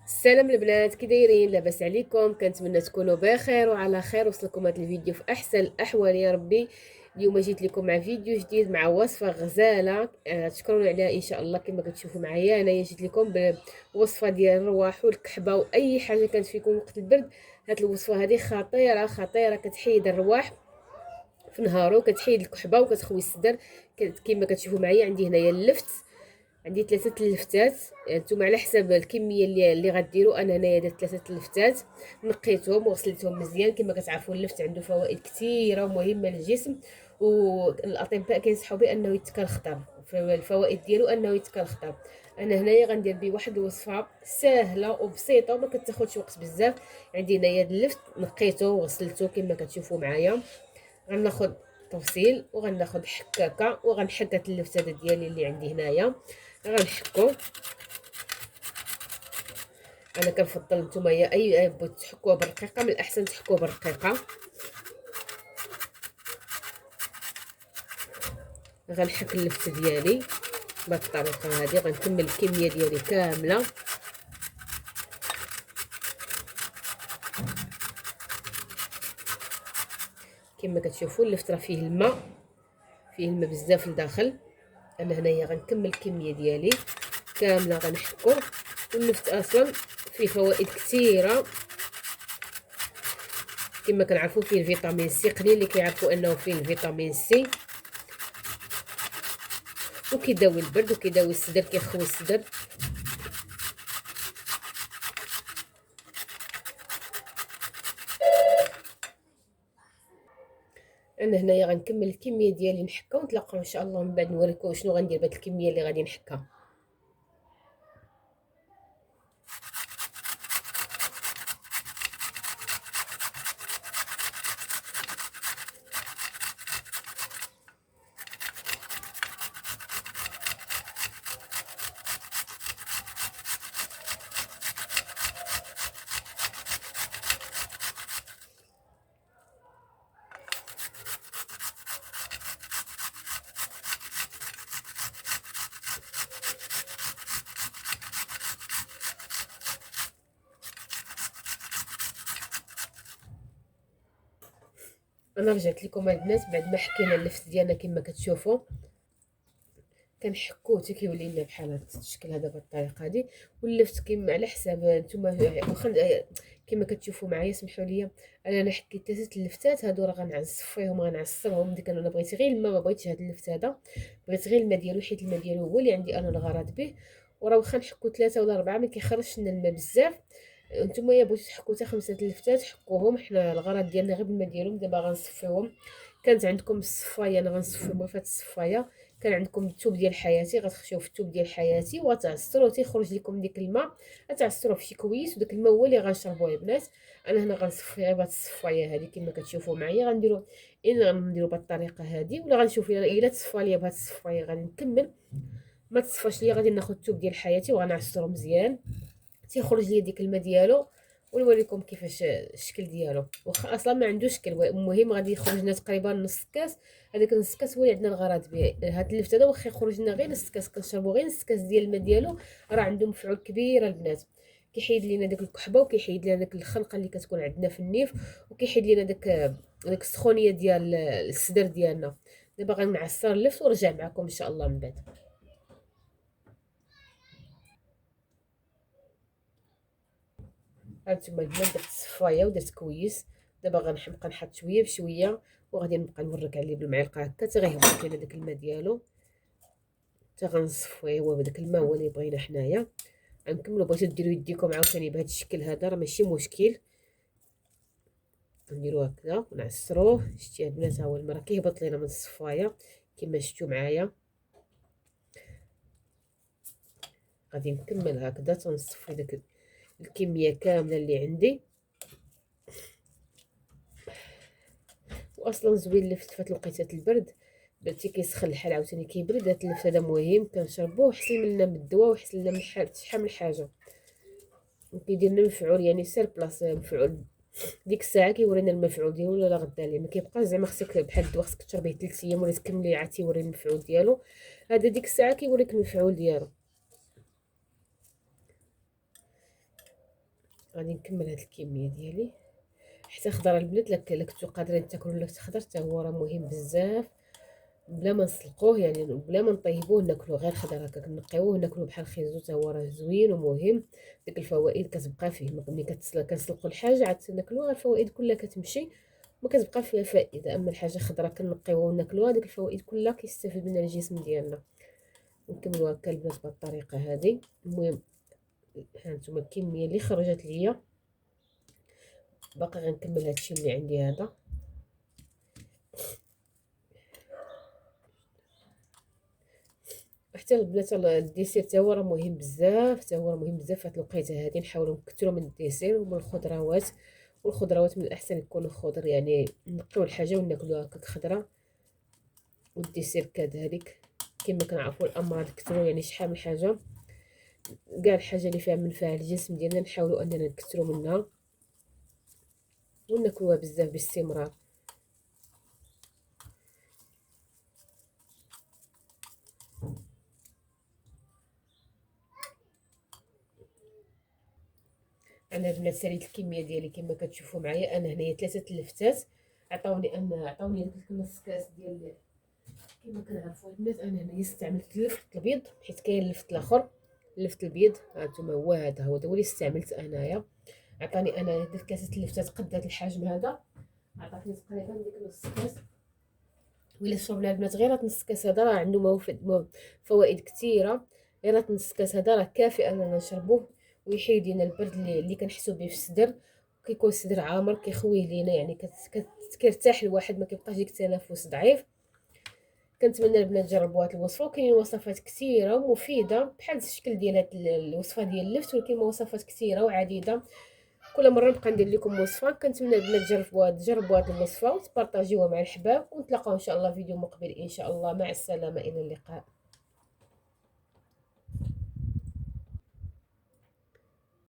السلام البنات، كي دايرين؟ لاباس عليكم؟ كنتمنى تكونوا بخير وعلى خير. وصلكم هذا الفيديو في احسن الاحوال يا ربي. اليوم جيت لكم مع فيديو جديد مع وصفه غزاله، تشكرون عليها ان شاء الله. كما كتشوفوا معايا انا جيت لكم بوصفه ديال الرواح والكحبه واي حاجه كانت فيكم وقت البرد. هاد الوصفه هذه خطيره خطيره، كتحيد الرواح في نهارو، كتحيد الكحبه وكتخوي الصدر. كما كتشوفوا معايا عندي هنايا اللفت، عندي 3 لفتات. نتوما على حسب الكميه اللي غديروا. انا هنايا درت 3 لفتات، نقيتهم وغسلتهم مزيان. كما كتعرفوا اللفت عنده فوائد كثيره ومهمه للجسم، والاطباء كينصحوا بانه يتكل خضر. فالفوائد ديالو انه يتكل خضر. انا هنايا غندير به واحد الوصفه سهله وبسيطه وما كتاخذش وقت بزاف. عندي هنايا اللفت نقيته وغسلته كما كتشوفوا معايا. غناخذ تفصيل وغناخذ حكاكه وغنحكك اللفتات ديالي اللي عندي هنايا. غنحكو. انا كنفضل نتوما اي بغيتو تحكوها بالرقيقه من الاحسن تحكوها بالرقيقه. غنحك اللفت ديالي بهذه الطريقه هذه. غنكمل الكميه ديالي كامله. كما كتشوفوا اللفت راه فيه الماء، فيه الماء بزاف لداخل. انا هنايا غنكمل الكميه ديالي كامله غنحكو. واللفت اصلا فيه فوائد كثيره، كما كنعرفوا فيه الفيتامين سي. قليل اللي كيعرفوا انه فيه الفيتامين سي، وكيداوي البرد وكيداوي الصدر، كيخوي الصدر. انا هنايا غنكمل الكميه ديالي نحكها، ونتلاقاو ان شاء الله من بعد نوريكم شنو غندير بهاد الكميه اللي غادي نحكها. انا رجعت لكم البنات بعد ما حكينا اللفت ديالنا كما كتشوفوا. كنحكوه حتى كيولي لنا بحال هاد الشكل هذا بالطريقه هذه. واللفت كيما على حساب نتوما واخا. كما كتشوفوا معايا سمحوا لي، انا حكيت 3 لفتات هادو راه غنصفيهم غنعصرهم. ديك انا بغيت غير الماء، ما بغيتش هاد اللفت هذا، بغيت غير الماء ديالو حيت الماء ديالو هو اللي عندي انا الغرض به. وراه واخا نحكو 3 ولا 4 ما كيخرجش لنا الماء بزاف. نتوما يا بغيتو تحكوا حتى 5 لفتات حكوهم، حنا الغرض ديالنا غير بالماء ديالهم. دابا غنصفيوهم. كانت عندكم الصفايه انا غنصفيهم في هاد الصفايه. كان عندكم الثوب ديال حياتي غتخشيو في الثوب ديال حياتي وتعصروا تيخرج لكم ديك الماء. غتعصروه في شي كويس وداك الماء هو اللي غنشربوه يا بنات. انا هنا غنصفي غير بهاد الصفايه هذه كما كتشوفوا معايا. غنديروا غنديروا بهاد الطريقه هذه، ولا غنشوف الا تصفى ليا بهاد الصفايه غادي نكمل. ما تصفاش ليا غادي ناخذ الثوب ديال حياتي وغنعصرو مزيان تيخرج ليا ديك الماء ديالو. ونوريكم كيفاش الشكل ديالو. واخا اصلا ما عندوش شكل، المهم غادي يخرج لنا تقريبا نص كاس. هذاك نص كاس هو اللي عندنا الغرض به. هاد اللفت هذا واخا يخرج لنا غير نص كاس، كنشربوا غير نص كاس ديال الماء ديالو، راه عنده مفعول كبير البنات. كيحيد لينا داك الكحبه، وكيحيد لينا داك الخنقه اللي كتكون عندنا في النيف، وكيحيد لينا داك السخونيه ديال الصدر ديالنا. دابا غنعصر اللفت ونرجع معكم ان شاء الله من بعد. هانتوما البنات درت الصفايه ودرت كويس. دابا غنبقى نحط شويه بشويه، وغادي نبقى نورك عليه بالمعلقه هكا حتى غيهبط لينا داك الماء ديالو، حتى غنصفيه. هو بداك الماء هو اللي بغينا حنايا. غنكملوا. بغيتو ديروا يديكم عاوتاني بهذا الشكل هذا راه ماشي مشكل. نديرو هكذا ونعصروه. شتي البنات ها هو الماء راه كيهبط لينا من الصفايه كما شفتوا معايا. غادي نكمل هكذا تنصفي داك الكميه كامله اللي عندي. واصلا زوين اللفت فات لقيتات البرد، بلاتي كيسخن الحال عاوتاني كيبرد. هاد اللفت هذا مهم كنشربوه، حسن لنا من الدواء وحسن لنا من شحال من حاجه، وكيدير لنا مفعول يعني سير بلاص مفعول. ديك الساعه كيورينا المفعول ديالو ولا غدا ليه. ما كيبقاش زعما خصك بحال الدواء خصك تشربيه 3 ايام ولا تكملي عاد تيوري المفعول ديالو. هذا ديك الساعه كيوريك المفعول ديالو. غادي نكمل هاد الكميه ديالي. حتى خضر البنات لا كنتو قادرين تاكلوا اللفت خضر حتى هو راه مهم بزاف، بلا ما نسلقوه يعني بلا ما نطيبوه ناكلوه غير خضر هكاك نقيوه ناكلوه بحال خيزو حتى هو راه زوين ومهم. ديك الفوائد كتبقى فيه ملي كنسلقوا الحاجه عاد ناكلوها الفوائد كلها كتمشي ما كتبقى فيها فائده. اما الحاجه خضراء كنقيوها وناكلوها ديك الفوائد كلها كيستافد منها الجسم ديالنا. نكملوا هكا البنات بهذه الطريقه هذه. المهم ها نتوما الكميه اللي خرجت ليا، باقي غنكمل هادشي اللي عندي هذا. حتى البنات الديسير حتى هو راه مهم بزاف، حتى هو مهم بزاف في هاد الوقيته هادي. نحاولوا نكثروا من الديسير ومن الخضروات، والخضروات من الاحسن يكونوا خضر يعني نقيو الحاجه وناكلوها هكاك خضره. والديسير كذلك كما كنعرفوا الامراض كثروا يعني شحال من حاجه، كاع الحاجه اللي فيها منفعه للجسم ديالنا نحاولوا اننا نكثروا منها وناكلوها بزاف باستمرار. انا البنات ساليت الكميه ديالي كما كتشوفوا معايا. انا هنايا 3 لفتات عطاوني ديك نص كاس ديال كما كنعرفوا البنات. انا هنايا استعملت اللفت البيض حيت كاين اللفت الاخر اللفت البيض هانتوما هو اللي استعملت انايا. عطاني انا ديك كاسه اللفتات قدات الحجم هذا، عطاتني تقريبا ديك نص كاس. وإلا شربنا البنات غير هاد نص كاس هذا راه عنده فوائد كثيره. غير هاد نص كاس هذا راه كافي اننا نشربوه ويحيد لنا البرد اللي كنحسوا به في الصدر. كيكون الصدر عامر كيخويه لينا يعني كيرتاح الواحد ما كيبقاش ديك التنفس ضعيف. كنتمنى البنات تجربوا هاد الوصفه. وكاينين وصفات كثيره ومفيده بحال الشكل ديال هاد الوصفه ديال اللفت، ولكن وصفات كثيره وعديده. كل مره نبقى ندير لكم وصفه. كنتمنى البنات تجربوا هاد الوصفه وتبارطاجيوها مع الحباب، ونتلاقاو ان شاء الله فيديو مقبل ان شاء الله. مع السلامه، الى اللقاء.